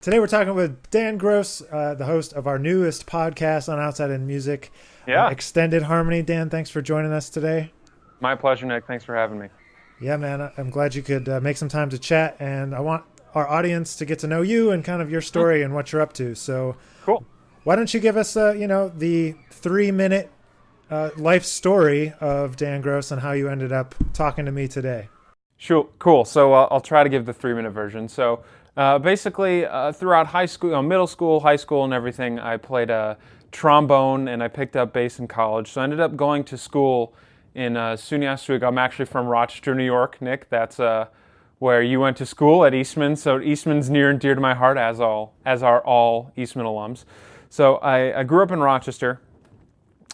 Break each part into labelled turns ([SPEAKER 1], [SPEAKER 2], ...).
[SPEAKER 1] Today we're talking with Dan Gross, the host of our newest podcast on Outside in Music,
[SPEAKER 2] Yeah,
[SPEAKER 1] Extended Harmony. Dan, thanks for joining us today.
[SPEAKER 2] my pleasure, Nick. Thanks for having me.
[SPEAKER 1] Yeah, man, I'm glad you could make some time to chat, and I want our audience to get to know you and kind of your
[SPEAKER 2] Hmm,
[SPEAKER 1] story and what you're up to. So
[SPEAKER 2] cool.
[SPEAKER 1] why don't you give us, the 3-minute life story of Dan Gross and how you ended up talking to me today?
[SPEAKER 2] Sure, cool. So I'll try to give the 3-minute version. So basically, throughout high school, middle school, high school, and everything, I played trombone and I picked up bass in college. So I ended up going to school in SUNY Oswego. I'm actually from Rochester, New York, Nick. That's where you went to school at Eastman. So Eastman's near and dear to my heart, as are all Eastman alums. So I grew up in Rochester.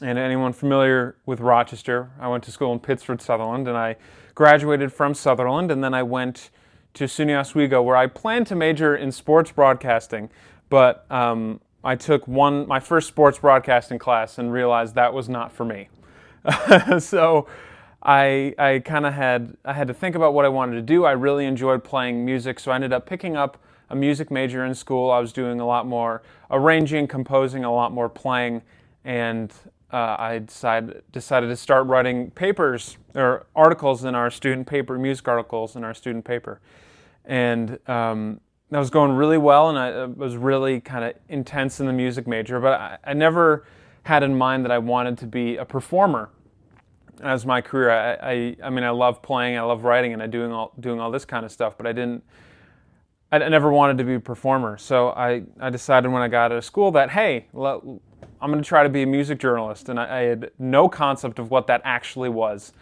[SPEAKER 2] And anyone familiar with Rochester, I went to school in Pittsford, Sutherland, and I graduated from Sutherland, and then I went to SUNY Oswego, where I planned to major in sports broadcasting, but I took my first sports broadcasting class and realized that was not for me. So I kind of had to think about what I wanted to do. I really enjoyed playing music, so I ended up picking up a music major in school. I was doing a lot more arranging, composing, a lot more playing, and I decided to start writing papers or articles in our student paper, music articles in our student paper. And that was going really well, and I was really kind of intense in the music major, but I never had in mind that I wanted to be a performer as my career. I mean, I love playing, I love writing, and I doing all this kind of stuff, but I never wanted to be a performer. So I decided when I got out of school that, hey, I'm going to try to be a music journalist, and I had no concept of what that actually was.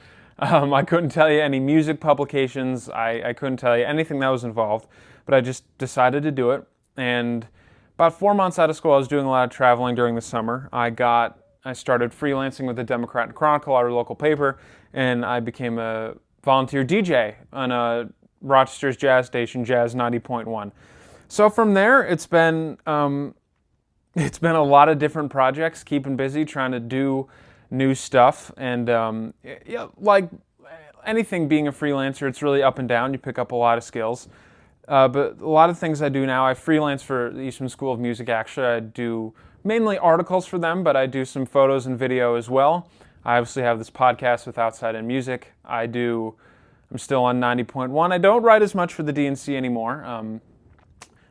[SPEAKER 2] I couldn't tell you any music publications. I couldn't tell you anything that was involved, but I just decided to do it. And about 4 months out of school, I was doing a lot of traveling during the summer. I started freelancing with the Democrat and Chronicle, our local paper, and I became a volunteer DJ on Rochester's jazz station, Jazz 90.1. So from there, it's been a lot of different projects, keeping busy, trying to do new stuff, and like anything, being a freelancer, it's really up and down. You pick up a lot of skills, but a lot of things I do now, I freelance for the Eastman School of Music. Actually, I do mainly articles for them, but I do some photos and video as well. I obviously have this podcast with Outside in Music. I'm still on 90.1. I don't write as much for the DNC anymore.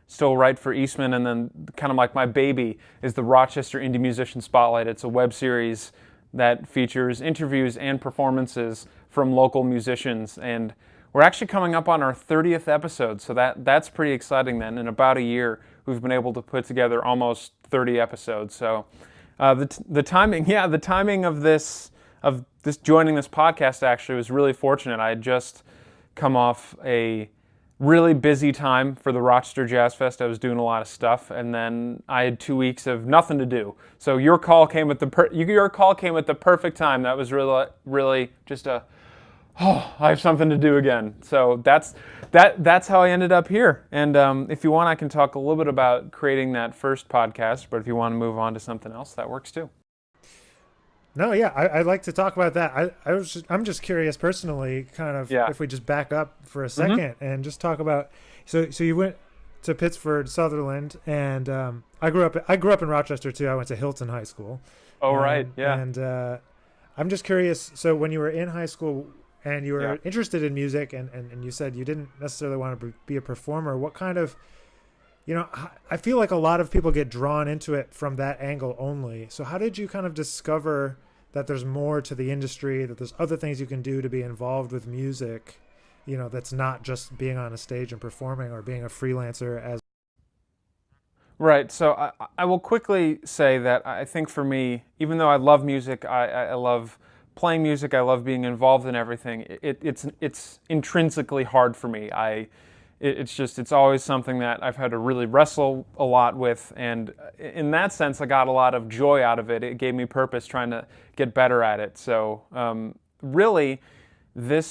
[SPEAKER 2] Still write for Eastman, and then kind of like my baby is the Rochester Indie Musician Spotlight. It's a web series that features interviews and performances from local musicians, and we're actually coming up on our 30th episode, so that's pretty exciting. Then in about a year, we've been able to put together almost 30 episodes. So the timing of this joining this podcast actually was really fortunate. I had just come off a really busy time for the Rochester Jazz Fest. I was doing a lot of stuff, and then I had 2 weeks of nothing to do. So your call came at the perfect time. That was really just I have something to do again. So that's how I ended up here. And if you want, I can talk a little bit about creating that first podcast. But if you want to move on to something else, that works too.
[SPEAKER 1] No, yeah, I'd like to talk about that. I'm just curious personally, kind of,
[SPEAKER 2] Yeah.
[SPEAKER 1] if we just back up for a
[SPEAKER 2] hmm
[SPEAKER 1] second and just talk about. So you went to Pittsford, Sutherland, and I grew up in Rochester too. I went to Hilton High School.
[SPEAKER 2] Oh, right. Yeah.
[SPEAKER 1] And I'm just curious. So when you were in high school and you
[SPEAKER 2] Yeah.
[SPEAKER 1] were interested in music, and you said you didn't necessarily want to be a performer, what kind of, I feel like a lot of people get drawn into it from that angle only. So how did you kind of discover that there's more to the industry, that there's other things you can do to be involved with music, that's not just being on a stage and performing or being a freelancer as.
[SPEAKER 2] Right. So I will quickly say that I think for me, even though I love music, I love playing music, I love being involved in everything. It's intrinsically hard for me. It's always something that I've had to really wrestle a lot with, and in that sense, I got a lot of joy out of it. It gave me purpose, trying to get better at it. So really, the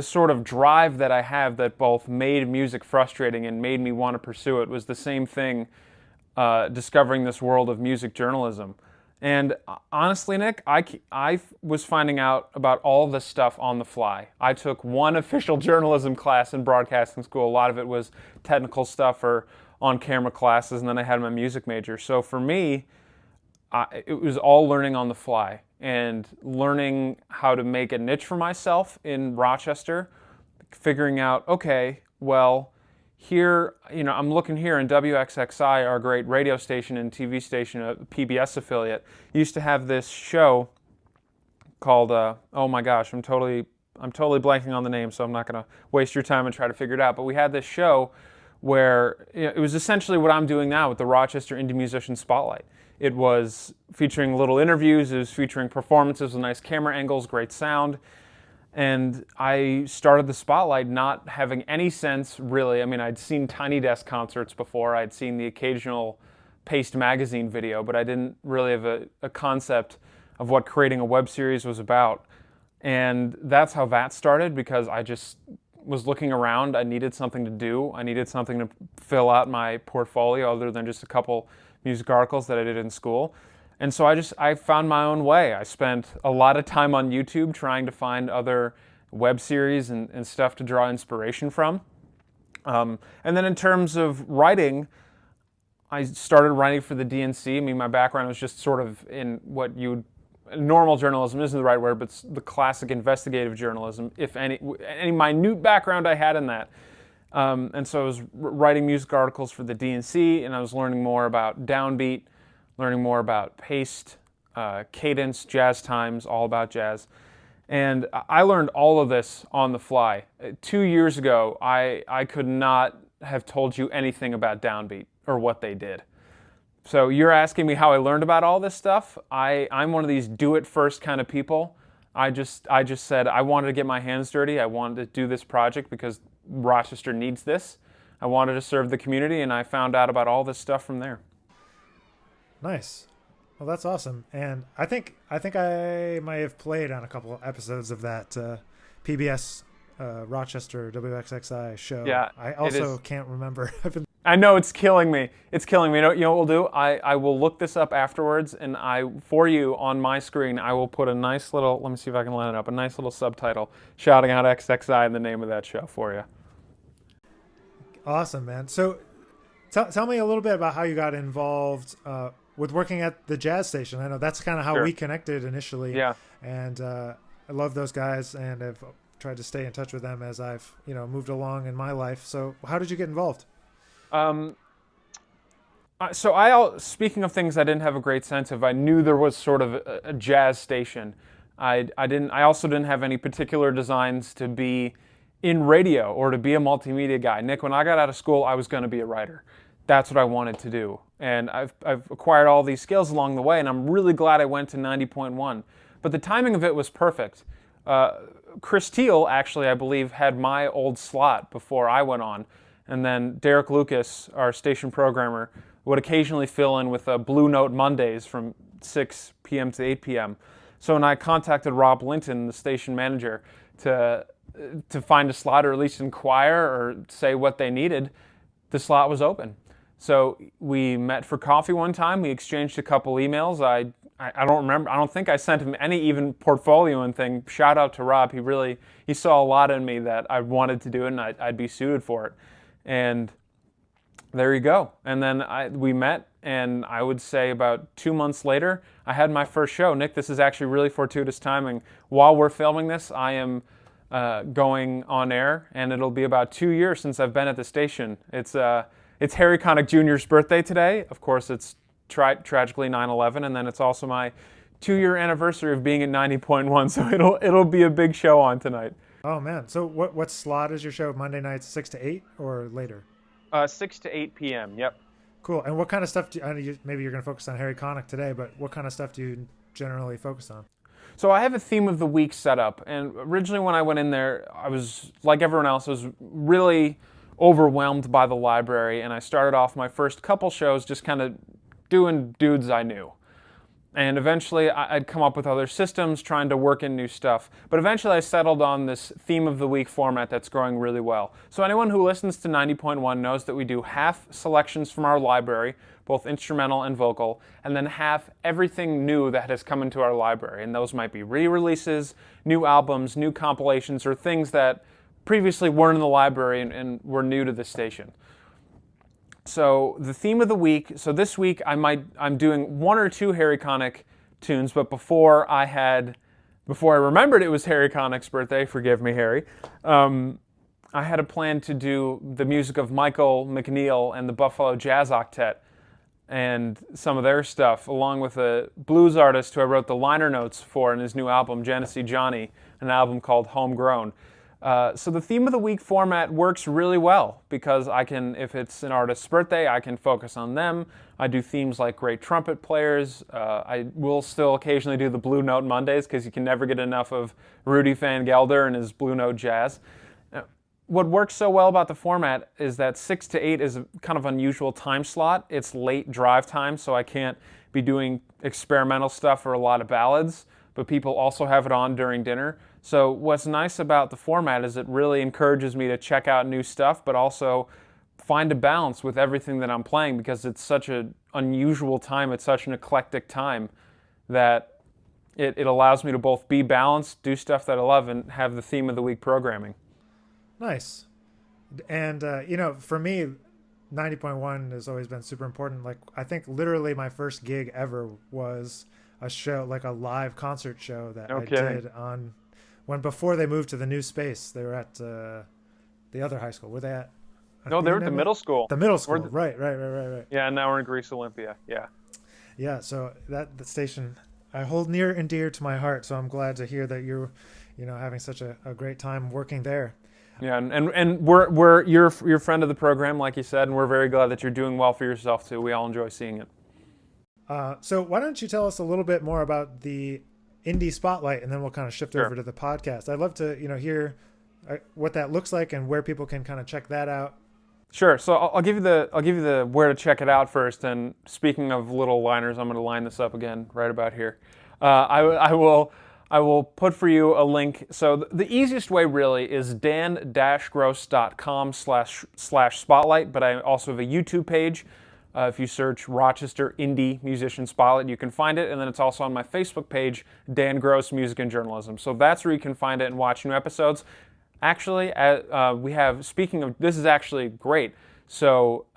[SPEAKER 2] sort of drive that I have that both made music frustrating and made me want to pursue it was the same thing, discovering this world of music journalism. And honestly, Nick, I was finding out about all this stuff on the fly. I took one official journalism class in broadcasting school. A lot of it was technical stuff or on-camera classes, and then I had my music major. So for me, it was all learning on the fly and learning how to make a niche for myself in Rochester, figuring out, okay, well, here, I'm looking here in WXXI, our great radio station and TV station, a PBS affiliate, used to have this show called, oh my gosh, I'm totally blanking on the name, so I'm not going to waste your time and try to figure it out. But we had this show where it was essentially what I'm doing now with the Rochester Indie Musician Spotlight. It was featuring little interviews, it was featuring performances with nice camera angles, great sound. And I started the Spotlight not having any sense, really. I mean, I'd seen Tiny Desk concerts before, I'd seen the occasional Paste magazine video, but I didn't really have a concept of what creating a web series was about. And that's how that started, because I just was looking around. I needed something to do. I needed something to fill out my portfolio other than just a couple music articles that I did in school. And so I found my own way. I spent a lot of time on YouTube trying to find other web series and stuff to draw inspiration from. And then in terms of writing, I started writing for the DNC. I mean, my background was just sort of in what you would, normal journalism isn't the right word, but the classic investigative journalism, if any minute background I had in that. And so I was writing music articles for the DNC, and I was learning more about downbeat, learning more about paste, cadence, jazz times, all about jazz. And I learned all of this on the fly. 2 years ago, I could not have told you anything about downbeat or what they did. So you're asking me how I learned about all this stuff. I'm one of these do-it-first kind of people. I just said I wanted to get my hands dirty. I wanted to do this project because Rochester needs this. I wanted to serve the community, and I found out about all this stuff from there.
[SPEAKER 1] Nice. Well, that's awesome. And I think I might have played on a couple episodes of that PBS Rochester WXXI show.
[SPEAKER 2] Yeah,
[SPEAKER 1] I also can't remember.
[SPEAKER 2] I know, it's killing me. It's killing me. You know what we'll do? I will look this up afterwards, and for you on my screen, I will put a nice little, let me see if I can line it up, a nice little subtitle shouting out XXI and the name of that show for you.
[SPEAKER 1] Awesome, man. So tell me a little bit about how you got involved with working at the jazz station. I know that's kind of how we connected initially.
[SPEAKER 2] Yeah.
[SPEAKER 1] And I love those guys, and I've tried to stay in touch with them as I've moved along in my life. So how did you get involved?
[SPEAKER 2] Speaking of things I didn't have a great sense of, I knew there was sort of a jazz station. I also didn't have any particular designs to be in radio or to be a multimedia guy. Nick, when I got out of school, I was going to be a writer. That's what I wanted to do. And I've acquired all these skills along the way, and I'm really glad I went to 90.1. But the timing of it was perfect. Chris Teal, actually, I believe, had my old slot before I went on. And then Derek Lucas, our station programmer, would occasionally fill in with Blue Note Mondays from 6 p.m. to 8 p.m. So when I contacted Rob Linton, the station manager, to find a slot or at least inquire or say what they needed, the slot was open. So we met for coffee one time. We exchanged a couple emails. I don't remember. I don't think I sent him any even portfolio and thing. Shout out to Rob. He saw a lot in me that I wanted to do it and I'd be suited for it. And there you go. And then we met, and I would say about 2 months later, I had my first show. Nick, this is actually really fortuitous timing. While we're filming this, I am going on air, and it'll be about 2 years since I've been at the station. It's Harry Connick Jr.'s birthday today. Of course, it's tragically 9/11, and then it's also my 2-year anniversary of being at 90.1, so it'll be a big show on tonight.
[SPEAKER 1] Oh man! So what slot is your show? Monday nights 6 to 8 or later?
[SPEAKER 2] 6 to 8 p.m. Yep.
[SPEAKER 1] Cool. And what kind of stuff I know maybe you're going to focus on Harry Connick today, but what kind of stuff do you generally focus on?
[SPEAKER 2] So I have a theme of the week set up, and originally when I went in there, I was like everyone else. I was really overwhelmed by the library, and I started off my first couple shows just kind of doing dudes I knew. And eventually I'd come up with other systems, trying to work in new stuff. But eventually I settled on this theme of the week format that's growing really well. So anyone who listens to 90.1 knows that we do half selections from our library, both instrumental and vocal, and then half everything new that has come into our library. And those might be re-releases, new albums, new compilations, or things that previously weren't in the library and were new to the station. So the theme of the week. So this week I'm doing one or two Harry Connick tunes, but before I remembered it was Harry Connick's birthday. Forgive me, Harry. I had a plan to do the music of Michael McNeil and the Buffalo Jazz Octet and some of their stuff, along with a blues artist who I wrote the liner notes for in his new album, Genesee Johnny, an album called Homegrown. So the theme of the week format works really well because I can, if it's an artist's birthday, I can focus on them. I do themes like great trumpet players. I will still occasionally do the Blue Note Mondays because you can never get enough of Rudy Van Gelder and his Blue Note Jazz. What works so well about the format is that 6 to 8 is a kind of unusual time slot. It's late drive time, so I can't be doing experimental stuff or a lot of ballads, but people also have it on during dinner. So what's nice about the format is it really encourages me to check out new stuff, but also find a balance with everything that I'm playing because it's such an unusual time, it's such an eclectic time that it allows me to both be balanced, do stuff that I love, and have the theme of the week programming.
[SPEAKER 1] Nice. And, for me, 90.1 has always been super important. Like, I think literally my first gig ever was a show, like a live concert show that I did on before they moved to the new space. They were at the other high school. Were they at?
[SPEAKER 2] No, they were at the middle school.
[SPEAKER 1] The middle school. Right.
[SPEAKER 2] Yeah, and now we're in Greece Olympia. Yeah.
[SPEAKER 1] Yeah, so the station I hold near and dear to my heart. So I'm glad to hear that you're, having such a great time working there.
[SPEAKER 2] Yeah, and you're a friend of the program, like you said, and we're very glad that you're doing well for yourself too. We all enjoy seeing it.
[SPEAKER 1] So why don't you tell us a little bit more about the Indie Spotlight, and then we'll kind of shift over to the podcast. I'd love to hear what that looks like and where people can kind of check that out.
[SPEAKER 2] Sure. So I'll give you the where to check it out first. And speaking of little liners, I'm going to line this up again right about here. I will put for you a link. So the easiest way really is dan-gross.com/spotlight, but I also have a YouTube page. If you search Rochester Indie Musician Spotlight, you can find it. And then it's also on my Facebook page, Dan Gross Music and Journalism. So that's where you can find it and watch new episodes. Actually, speaking of, this is actually great. So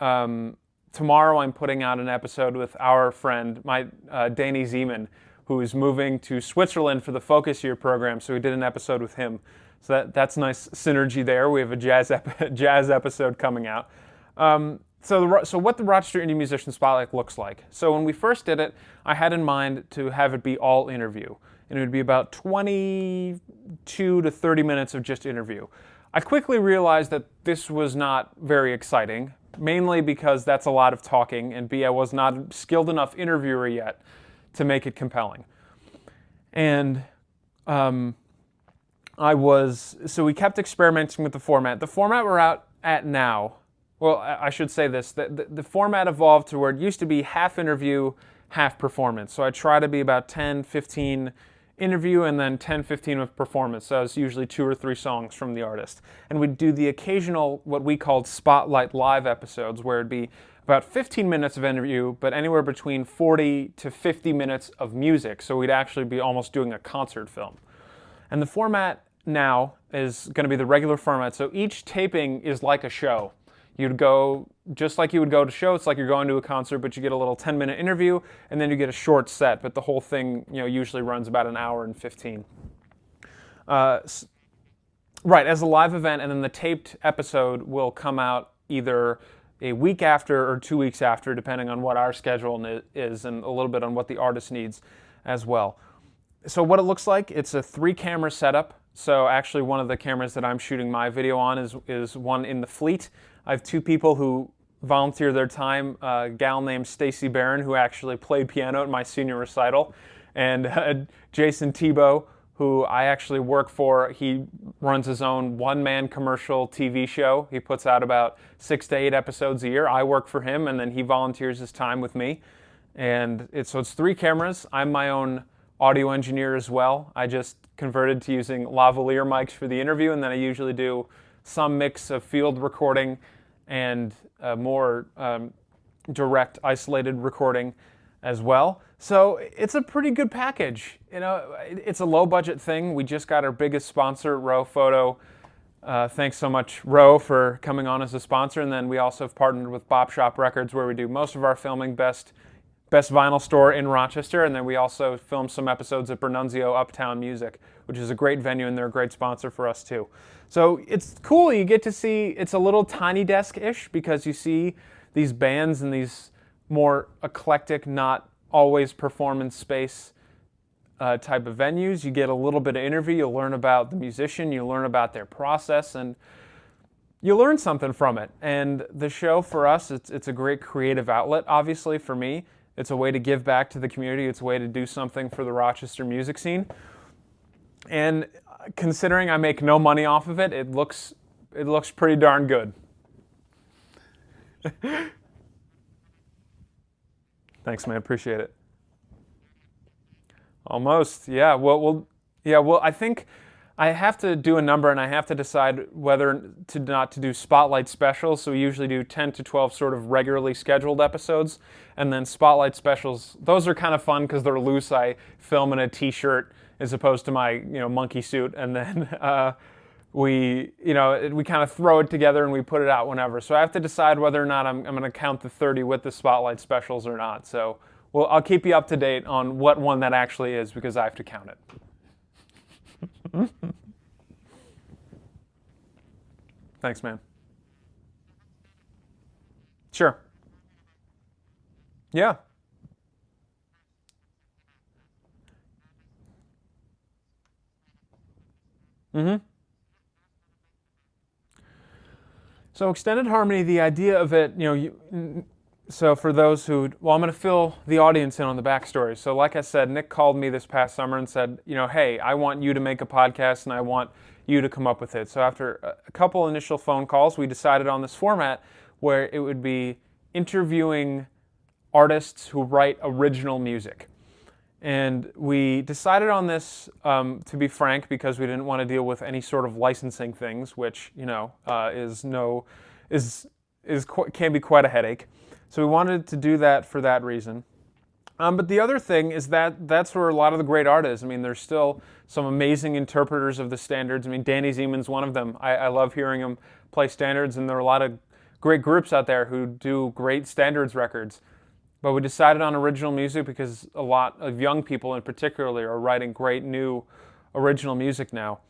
[SPEAKER 2] tomorrow I'm putting out an episode with our friend, Danny Zeman, who is moving to Switzerland for the Focus Year program. So we did an episode with him. So that's nice synergy there. We have a jazz episode coming out. So what the Rochester Indie Musician Spotlight looks like. So when we first did it, I had in mind to have it be all interview. And it would be about 22 to 30 minutes of just interview. I quickly realized that this was not very exciting, mainly because that's a lot of talking, and B, I was not a skilled enough interviewer yet to make it compelling. And so we kept experimenting with the format. The format we're out at now, well, I should say this, the format evolved to where it used to be half interview, half performance. So I try to be about 10, 15 interview and then 10, 15 of performance. So it's usually 2 or 3 songs from the artist. And we'd do the occasional, what we called Spotlight Live episodes, where it'd be about 15 minutes of interview, but anywhere between 40 to 50 minutes of music. So we'd actually be almost doing a concert film. And the format now is going to be the regular format. So each taping is like a show. You'd go, just like you would go to show, it's like you're going to a concert, but you get a little 10-minute interview, and then you get a short set, but the whole thing, usually runs about an hour and 15. Right, as a live event, and then the taped episode will come out either a week after or 2 weeks after, depending on what our schedule is and a little bit on what the artist needs as well. So what it looks like, it's a 3-camera setup. So actually one of the cameras that I'm shooting my video on is one in the fleet. I have 2 people who volunteer their time, a gal named Stacy Barron, who actually played piano at my senior recital, and Jason Tebow, who I actually work for. He runs his own one-man commercial TV show. He puts out about 6 to 8 episodes a year. I work for him, and then he volunteers his time with me. And it's 3 cameras. I'm my own audio engineer as well. I just converted to using lavalier mics for the interview, and then I usually do some mix of field recording and more direct isolated recording as well. So it's a pretty good package. It's a low budget thing. We just got our biggest sponsor, Row Photo, Thanks so much, Roe, for coming on as a sponsor. And then we also have partnered with Bop Shop Records, where we do most of our filming. Best vinyl store in Rochester, and then we also film some episodes at Bernunzio Uptown Music, which is a great venue, and they're a great sponsor for us too. So it's cool. You get to see, it's a little Tiny Desk-ish, because you see these bands and these more eclectic, not always performance space type of venues. You get a little bit of interview. You learn about the musician. You learn about their process, and you learn something from it. And the show for us, it's a great creative outlet. Obviously, for me, it's a way to give back to the community. It's a way to do something for the Rochester music scene. And considering I make no money off of it, it looks pretty darn good. Thanks, man. Appreciate it. Almost, yeah. Well, I think I have to do a number, and I have to decide whether not to do spotlight specials. So we usually do 10 to 12 sort of regularly scheduled episodes, and then spotlight specials. Those are kind of fun because they're loose. I film in a t-shirt as opposed to my monkey suit, and then we kind of throw it together and we put it out whenever. So I have to decide whether or not I'm going to count the 30 with the spotlight specials or not. So I'll keep you up to date on what one that actually is, because I have to count it. Thanks, man. Sure. Yeah. Mm-hmm. So extended harmony, the idea of it, so for those who, I'm going to fill the audience in on the backstory. So like I said, Nick called me this past summer and said, hey, I want you to make a podcast and I want you to come up with it. So after a couple initial phone calls, we decided on this format where it would be interviewing artists who write original music. And we decided on this, to be frank, because we didn't want to deal with any sort of licensing things, which can be quite a headache. So we wanted to do that for that reason. But the other thing is that's where a lot of the great art is. I mean, there's still some amazing interpreters of the standards. I mean, Danny Zeman's one of them. I love hearing him play standards, and there are a lot of great groups out there who do great standards records. But we decided on original music because a lot of young people in particular are writing great new original music now.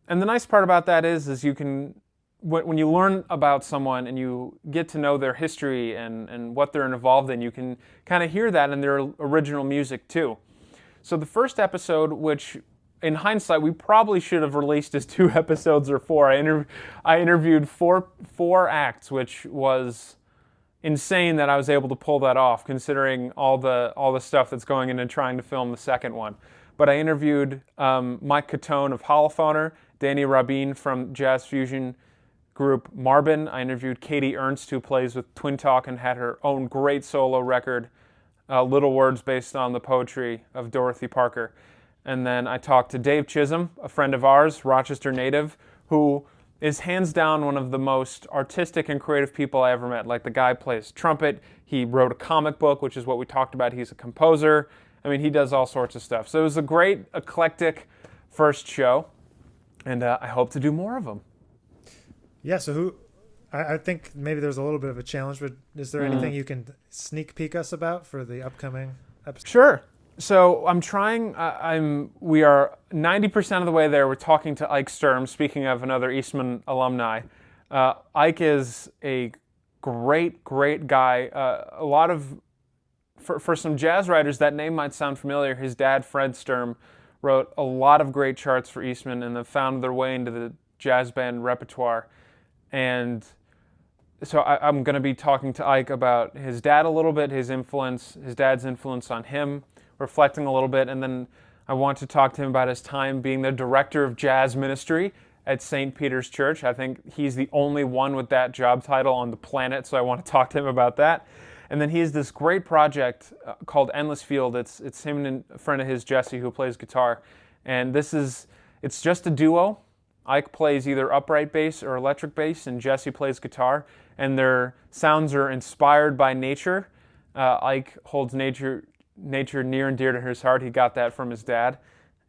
[SPEAKER 2] And the nice part about that is you can, when you learn about someone and you get to know their history and what they're involved in, you can kind of hear that in their original music too. So the first episode, which in hindsight we probably should have released as 2 episodes or 4, I interviewed four acts, which was insane that I was able to pull that off, considering all the stuff that's going into trying to film the second one. But I interviewed Mike Catone of Holophoner, Danny Rabin from jazz fusion group Marbin. I interviewed Katie Ernst, who plays with Twin Talk and had her own great solo record, Little Words, based on the poetry of Dorothy Parker. And then I talked to Dave Chisholm, a friend of ours, Rochester native, who is hands down one of the most artistic and creative people I ever met. Like, the guy plays trumpet, he wrote a comic book, which is what we talked about, he's a composer. I mean, he does all sorts of stuff. So it was a great, eclectic first show, and I hope to do more of them.
[SPEAKER 1] Yeah, so I think maybe there's a little bit of a challenge, but is there anything you can sneak peek us about for the upcoming episode?
[SPEAKER 2] Sure. So I'm trying, we are 90% of the way there. We're talking to Ike Sturm, speaking of another Eastman alumni. Ike is a great, great guy. A lot of, for some jazz writers, that name might sound familiar. His dad, Fred Sturm, wrote a lot of great charts for Eastman and have found their way into the jazz band repertoire. And so I'm going to be talking to Ike about his dad a little bit, his dad's influence on him, reflecting a little bit, and then I want to talk to him about his time being the director of jazz ministry at St. Peter's Church. I think he's the only one with that job title on the planet, so I want to talk to him about that. And then he has this great project called Endless Field. It's him and a friend of his, Jesse, who plays guitar. And it's just a duo. Ike plays either upright bass or electric bass, and Jesse plays guitar. And their sounds are inspired by nature. Ike holds nature near and dear to his heart. He got that from his dad.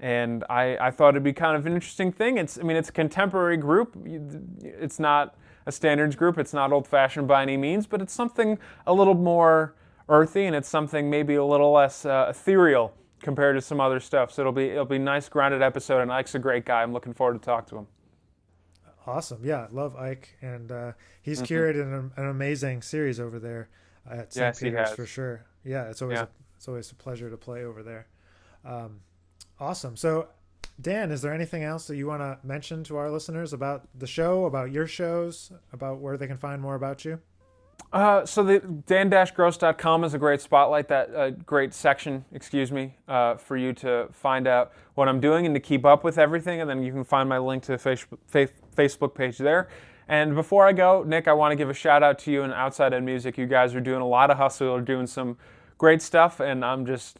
[SPEAKER 2] And I thought it'd be kind of an interesting thing. It's a contemporary group. It's not a standards group. It's not old-fashioned by any means, but it's something a little more earthy, and it's something maybe a little less ethereal compared to some other stuff. So it'll be a nice, grounded episode, and Ike's a great guy. I'm looking forward to talk to him.
[SPEAKER 1] Awesome. Yeah, love Ike, and he's curated an amazing series over there at St. Peter's for sure. Yeah, it's always a pleasure to play over there. Awesome. So, Dan, is there anything else that you want to mention to our listeners about the show, about your shows, about where they can find more about you?
[SPEAKER 2] So the dan-gross.com is a great spotlight, that great section, for you to find out what I'm doing and to keep up with everything. And then you can find my link to the Facebook page there. And before I go, Nick, I want to give a shout out to you and Outside Ed Music. You guys are doing a lot of hustle. You're doing some great stuff, and I'm just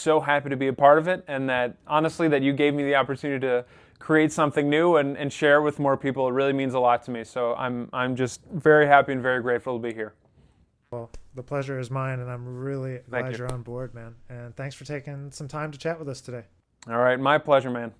[SPEAKER 2] so happy to be a part of it. And that honestly, that you gave me the opportunity to create something new and share it with more people. It really means a lot to me. So I'm just very happy and very grateful to be here.
[SPEAKER 1] Well, the pleasure is mine, and I'm really glad you're on board, man. And thanks for taking some time to chat with us today.
[SPEAKER 2] All right, my pleasure, man.